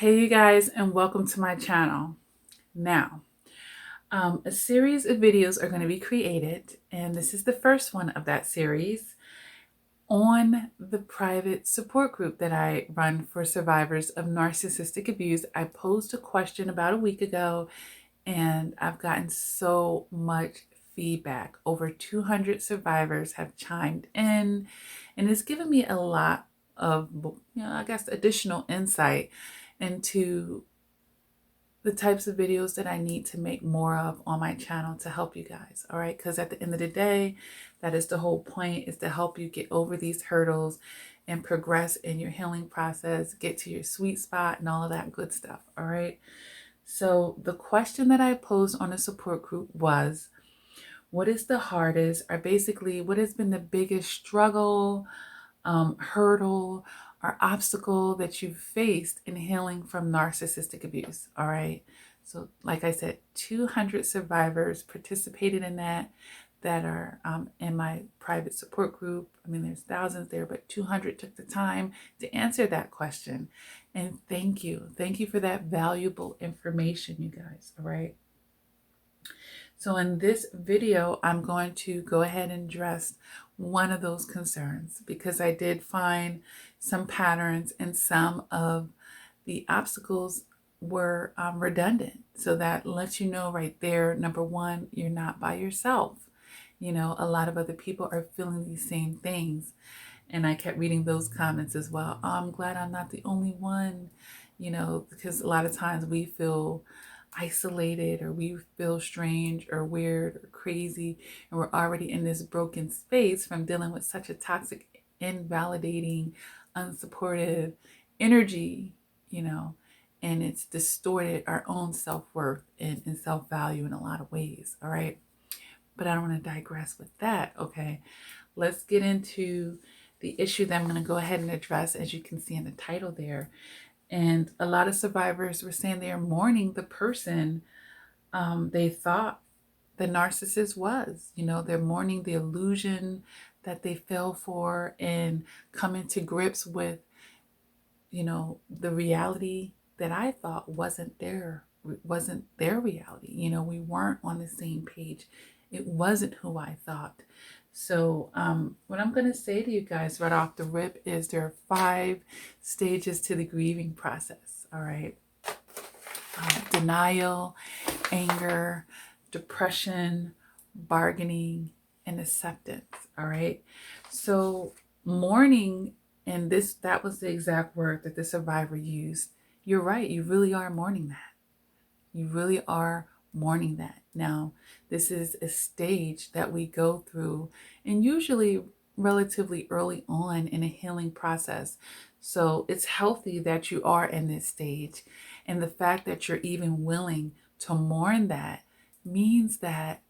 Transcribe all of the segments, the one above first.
Hey you guys, and welcome to my channel. Now, a series of videos are going to be created, and this is the first one of that series on the private support group that I run for survivors of narcissistic abuse. I posed a question about a week ago, and I've gotten so much feedback. Over 200 survivors have chimed in, and it's given me a lot of, I guess, additional insight into the types of videos that I need to make more of on my channel to help you guys. All right. Because at the end of the day, that is the whole point, is to help you get over these hurdles and progress in your healing process, get to your sweet spot and all of that good stuff. All right. So the question that I posed on the support group was, what is the hardest, or basically what has been the biggest struggle, hurdle, or obstacle that you've faced in healing from narcissistic abuse? All right. So like I said, 200 survivors participated in that are in my private support group. I mean, there's thousands there, but 200 took the time to answer that question. And thank you. Thank you for that valuable information, you guys. All right. So in this video, I'm going to go ahead and address one of those concerns, because I did find some patterns and some of the obstacles were redundant. So that lets you know right there, number one, you're not by yourself. You know, a lot of other people are feeling these same things. And I kept reading those comments as well. Oh, I'm glad I'm not the only one, because a lot of times we feel isolated, or we feel strange or weird or crazy, and we're already in this broken space from dealing with such a toxic, invalidating, unsupportive energy, and it's distorted our own self-worth and self-value in a lot of ways. All right. But I don't want to digress with that. Okay. Let's get into the issue that I'm going to go ahead and address, as you can see in the title there. And a lot of survivors were saying they're mourning the person they thought the narcissist was. They're mourning the illusion that they fell for, and coming to grips with, the reality that I thought wasn't their reality. We weren't on the same page. It wasn't who I thought. So what I'm going to say to you guys right off the rip is there are 5 stages to the grieving process. All right. Denial, anger, depression, bargaining, and acceptance. All right. So mourning, and that was the exact word that the survivor used. You're right. You really are mourning that. You really are mourning that. Now, this is a stage that we go through, and usually relatively early on in a healing process. So it's healthy that you are in this stage. And the fact that you're even willing to mourn that means that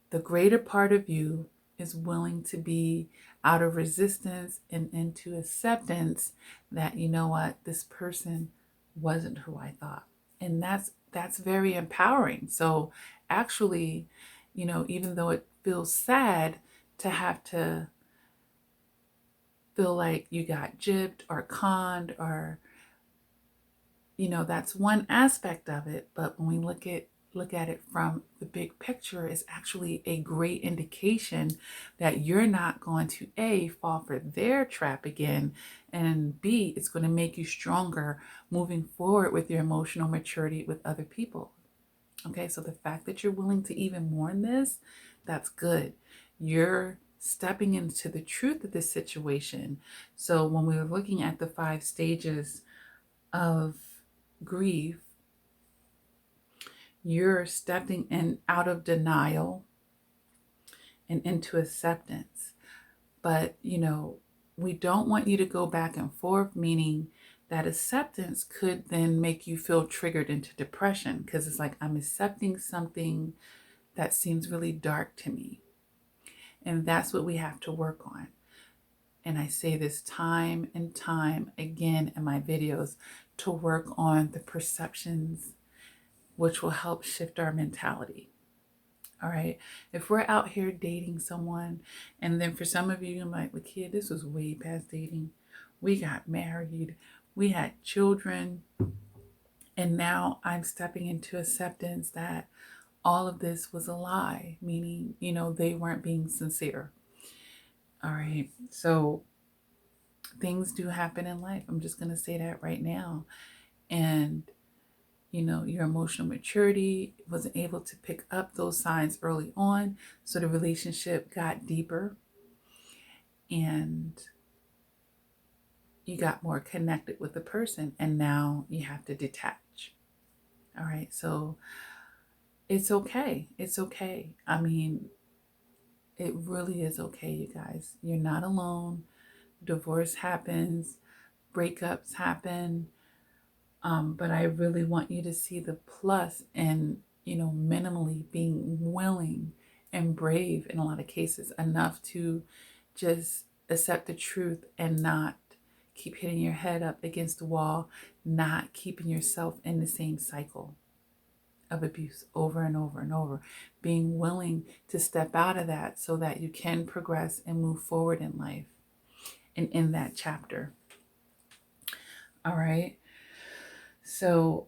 the greater part of you is willing to be out of resistance and into acceptance that, you know what, this person wasn't who I thought. And that's very empowering. So actually, even though it feels sad to have to feel like you got gypped or conned, or, that's one aspect of it. But when we look at it from the big picture, it's actually a great indication that you're not going to A, fall for their trap again, and B, it's going to make you stronger moving forward with your emotional maturity with other people. Okay, so the fact that you're willing to even mourn this, that's good. You're stepping into the truth of this situation. So when we were looking at the 5 stages of grief, you're stepping in out of denial and into acceptance. But, we don't want you to go back and forth, meaning that acceptance could then make you feel triggered into depression, because it's like, I'm accepting something that seems really dark to me. And that's what we have to work on. And I say this time and time again in my videos, to work on the perceptions, which will help shift our mentality. All right. If we're out here dating someone, and then for some of you, I'm like, well, kid, this was way past dating. We got married. We had children. And now I'm stepping into acceptance that all of this was a lie, meaning, they weren't being sincere. All right. So things do happen in life. I'm just going to say that right now. And, your emotional maturity wasn't able to pick up those signs early on. So the relationship got deeper and you got more connected with the person. And now you have to detach. All right. So it's okay. It's okay. I mean, it really is okay, you guys. You're not alone. Divorce happens, breakups happen. But I really want you to see the plus in, minimally being willing and brave in a lot of cases enough to just accept the truth and not keep hitting your head up against the wall, not keeping yourself in the same cycle of abuse over and over and over, being willing to step out of that so that you can progress and move forward in life and in that chapter. All right. So,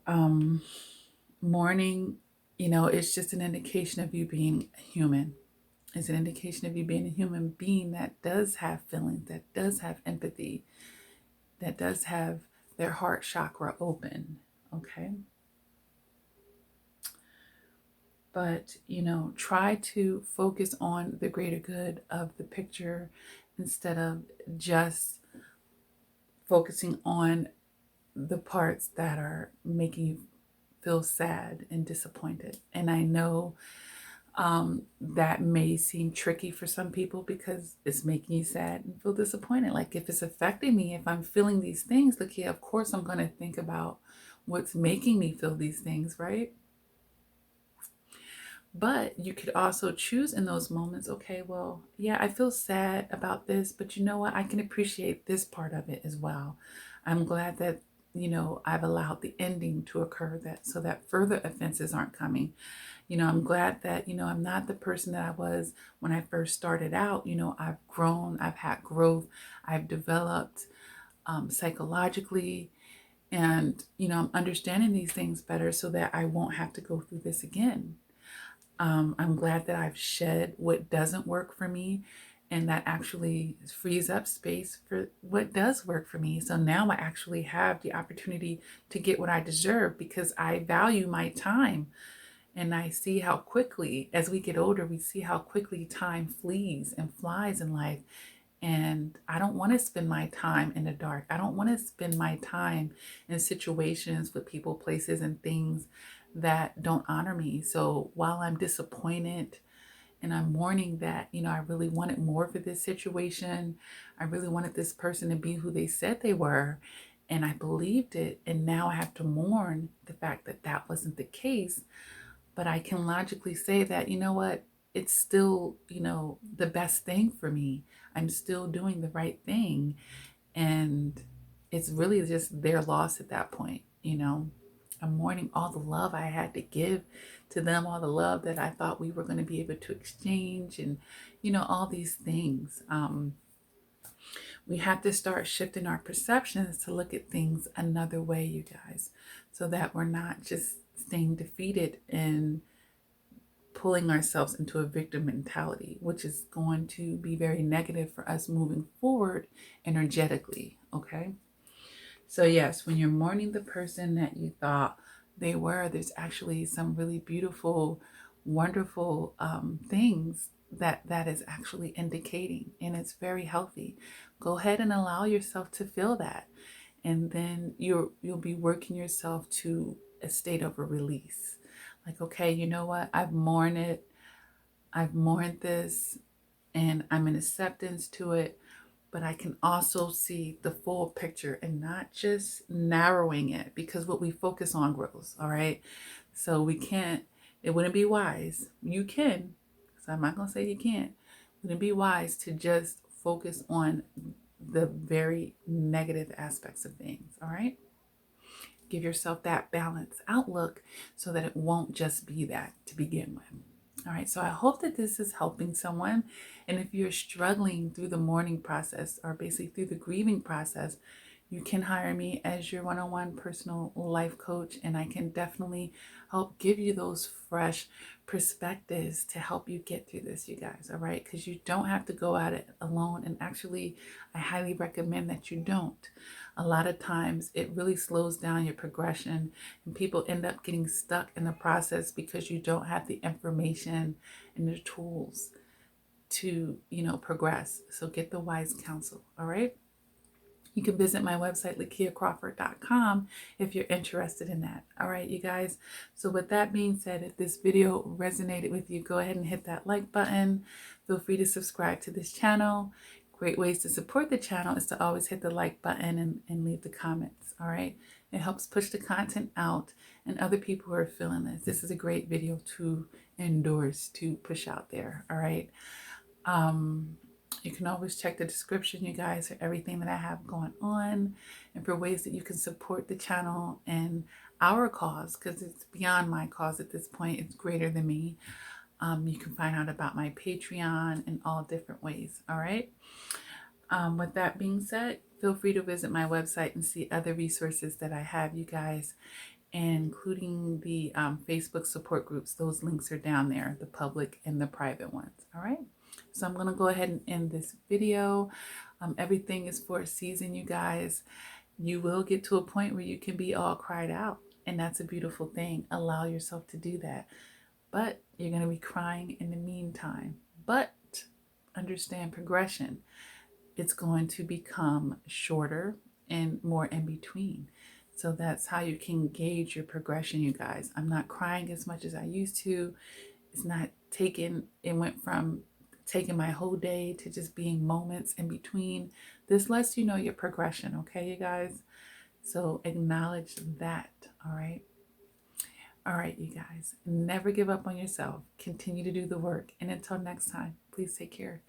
mourning, it's just an indication of you being human. It's an indication of you being a human being that does have feelings, that does have empathy, that does have their heart chakra open. Okay. But, try to focus on the greater good of the picture instead of just focusing on the parts that are making you feel sad and disappointed. And I know that may seem tricky for some people because it's making you sad and feel disappointed. Like if it's affecting me, if I'm feeling these things, look here, of course I'm going to think about what's making me feel these things, right? But you could also choose in those moments, okay, well, yeah, I feel sad about this, but you know what? I can appreciate this part of it as well. I'm glad that, I've allowed the ending to occur so that further offenses aren't coming. I'm glad that, I'm not the person that I was when I first started out. I've grown, I've had growth, I've developed psychologically, and, I'm understanding these things better so that I won't have to go through this again. I'm glad that I've shed what doesn't work for me, and that actually frees up space for what does work for me. So now I actually have the opportunity to get what I deserve because I value my time. And I see how quickly, as we get older, we see how quickly time flees and flies in life. And I don't want to spend my time in the dark. I don't want to spend my time in situations with people, places, and things that don't honor me. So while I'm disappointed and I'm mourning that, I really wanted more for this situation, I really wanted this person to be who they said they were, and I believed it. And now I have to mourn the fact that that wasn't the case. But I can logically say that, you know what, it's still, the best thing for me. I'm still doing the right thing. And it's really just their loss at that point, I'm mourning all the love I had to give to them, all the love that I thought we were going to be able to exchange, and, all these things. We have to start shifting our perceptions to look at things another way, you guys, so that we're not just staying defeated and pulling ourselves into a victim mentality, which is going to be very negative for us moving forward energetically. Okay. So yes, when you're mourning the person that you thought they were, there's actually some really beautiful, wonderful things that is actually indicating, and it's very healthy. Go ahead and allow yourself to feel that, and then you'll be working yourself to a state of a release. Like, okay, you know what? I've mourned it. I've mourned this, and I'm in acceptance to it. But I can also see the full picture and not just narrowing it, because what we focus on grows. All right. So we can't, it wouldn't be wise. You can, so I'm not going to say you can't. It wouldn't be wise to just focus on the very negative aspects of things. All right. Give yourself that balanced outlook so that it won't just be that to begin with. All right, so I hope that this is helping someone. And if you're struggling through the mourning process, or basically through the grieving process, you can hire me as your one-on-one personal life coach, and I can definitely help give you those fresh perspectives to help you get through this, you guys. All right, because you don't have to go at it alone, and actually I highly recommend that you don't. A lot of times it really slows down your progression, and people end up getting stuck in the process because you don't have the information and the tools to, progress. So get the wise counsel. All right. You can visit my website, lakiacrawford.com, if you're interested in that. All right, you guys. So with that being said, if this video resonated with you, go ahead and hit that like button. Feel free to subscribe to this channel. Great ways to support the channel is to always hit the like button and leave the comments. All right. It helps push the content out and other people who are feeling this. This is a great video to endorse, to push out there. All right. You can always check the description, you guys, for everything that I have going on and for ways that you can support the channel and our cause, because it's beyond my cause at this point. It's greater than me. You can find out about my Patreon in all different ways. All right. With that being said, feel free to visit my website and see other resources that I have, you guys, including the Facebook support groups. Those links are down there, the public and the private ones. All right. So I'm going to go ahead and end this video. Everything is for a season, you guys. You will get to a point where you can be all cried out, and that's a beautiful thing. Allow yourself to do that. But you're going to be crying in the meantime. But understand progression. It's going to become shorter and more in between. So that's how you can gauge your progression, you guys. I'm not crying as much as I used to. It's not taking, it went from taking my whole day to just being moments in between. This lets you know your progression, okay, you guys? So acknowledge that, all right? All right, you guys, never give up on yourself. Continue to do the work. And until next time, please take care.